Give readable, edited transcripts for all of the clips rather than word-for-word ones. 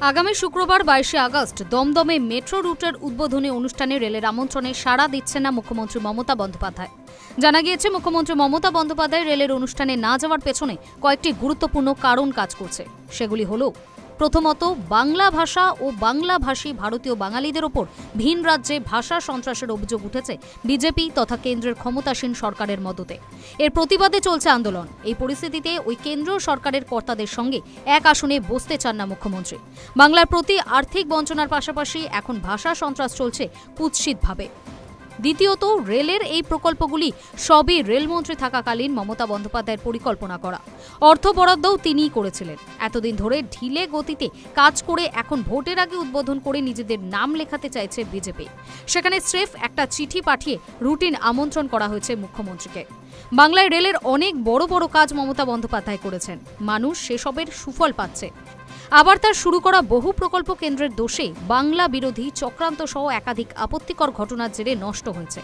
আগামী শুক্রবার 22শে আগস্ট দমদমে মেট্রো রুটের উদ্বোধনী অনুষ্ঠানে রেলের আমন্ত্রণে সাড়া দিচ্ছেন না মুখ্যমন্ত্রী মমতা বন্দ্যোপাধ্যায়। জানা গিয়েছে, মুখ্যমন্ত্রী মমতা বন্দ্যোপাধ্যায় রেলের অনুষ্ঠানে না যাওয়ার পেছনে কয়েকটি গুরুত্বপূর্ণ কারণ কাজ করছে। সেগুলি হল, প্রথমত, বাংলা ভাষা ও বাংলাভাষী ভারতীয় বাঙালিদের ওপর ভিন রাজ্যে ভাষা সন্ত্রাসের অভিযোগ উঠেছে বিজেপি তথা কেন্দ্রের ক্ষমতাসীন সরকারের মদতে। এর প্রতিবাদে চলছে আন্দোলন। এই পরিস্থিতিতে ওই কেন্দ্রীয় সরকারের কর্তাদের সঙ্গে এক আসনে বসতে চান না মুখ্যমন্ত্রী। বাংলার প্রতি আর্থিক বঞ্চনার পাশাপাশি এখন ভাষা সন্ত্রাস চলছে কুৎসিতভাবে। দ্বিতীয়ত, রেলের এই প্রকল্পগুলি সবই রেলমন্ত্রী থাকাকালীন মমতা বন্দ্যোপাধ্যায়ের পরিকল্পনা করা। অর্থ বরাদ্দও তিনিই করেছিলেন। এতদিন ধরে ঢিলে গতিতে কাজ করে এখন ভোটের আগে উদ্বোধন করে নিজেদের নাম লেখাতে চাইছে বিজেপি। সেখানে স্রেফ একটা চিঠি পাঠিয়ে রুটিন আমন্ত্রণ করা হয়েছে মুখ্যমন্ত্রীকে। বাংলায় রেলের অনেক বড় বড় কাজ মমতা বন্দ্যোপাধ্যায় করেছেন। মানুষ সেসবের সুফল পাচ্ছে। আবার তার শুরু করা বহু প্রকল্প কেন্দ্রের দোষে বাংলা বিরোধী চক্রান্ত সহ একাধিক আপত্তিকর ঘটনার জেরে নষ্ট হয়েছে।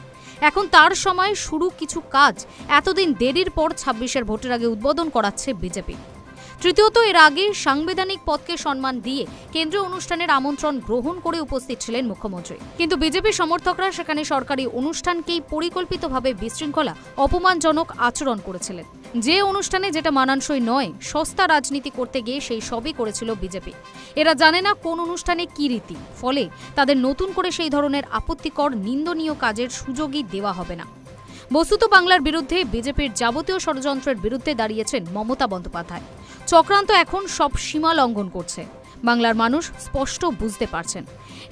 এখন তার সময় শুরু কিছু কাজ এতদিন দেরির পর 26-এর ভোটের আগে উদ্বোধন করাচ্ছে বিজেপি। তৃতীয়ত, এর আগে সাংবিধানিক পদকে সম্মান দিয়ে কেন্দ্রীয় অনুষ্ঠানের আমন্ত্রণ গ্রহণ করে উপস্থিত ছিলেন মুখ্যমন্ত্রী। কিন্তু বিজেপি সমর্থকরা সেখানে সরকারি অনুষ্ঠানকেই পরিকল্পিতভাবে বিশৃঙ্খলা, অপমানজনক আচরণ করেছিলেন। যে অনুষ্ঠানে যেটা মানানসই নয়, সস্তা রাজনীতি করতে গিয়ে সেই সবই করেছিল বিজেপি। এরা জানে না কোন অনুষ্ঠানে কি রীতি, ফলে তাদের নতুন করে সেই ধরনের আপত্তিকর, নিন্দনীয় কাজের সুযোগই দেওয়া হবে না। বস্তুত বাংলার বিরুদ্ধে বিজেপির যাবতীয় ষড়যন্ত্রের বিরুদ্ধে দাঁড়িয়েছেন মমতা বন্দ্যোপাধ্যায়। চক্রান্ত এখন সব সীমা লঙ্ঘন করছে। বাংলার মানুষ স্পষ্ট বুঝতে পারছেন।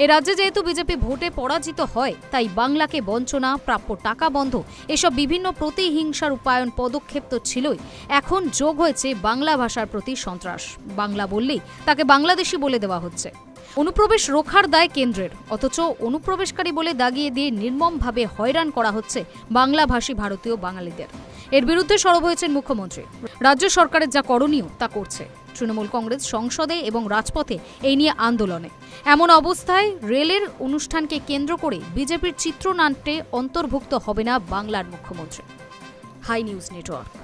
এ রাজ্যে যেহেতু বিজেপি ভোটে পরাজিত হয়, তাই বাংলাকে বঞ্চনা, প্রাপ্য টাকা বন্ধ, এসব বিভিন্ন প্রতিহিংসার রূপায়ণ পদক্ষেপ তো ছিলই, এখন যোগ হয়েছে বাংলা ভাষার প্রতি সন্ত্রাস। বাংলা বললেই তাকে বাংলাদেশি বলে দেওয়া হচ্ছে। অনুপ্রবেশ রোখার দায় কেন্দ্রের, অথচ অনুপ্রবেশকারী বলে দাগিয়ে দিয়ে নির্মমভাবে হয়রান করা হচ্ছে বাংলাভাষী ভারতীয় বাঙালিদের। এর বিরুদ্ধে সরব হয়েছেন মুখ্যমন্ত্রী। রাজ্য সরকারের যা করণীয় তা করছে। তৃণমূল কংগ্রেস সংসদে এবং রাজপথে এই নিয়ে আন্দোলনে। এমন অবস্থায় রেলের অনুষ্ঠানকে কেন্দ্র করে বিজেপির চিত্রনাট্যে অন্তর্ভুক্ত হবে না বাংলার মুখ্যমন্ত্রী। Hi news network.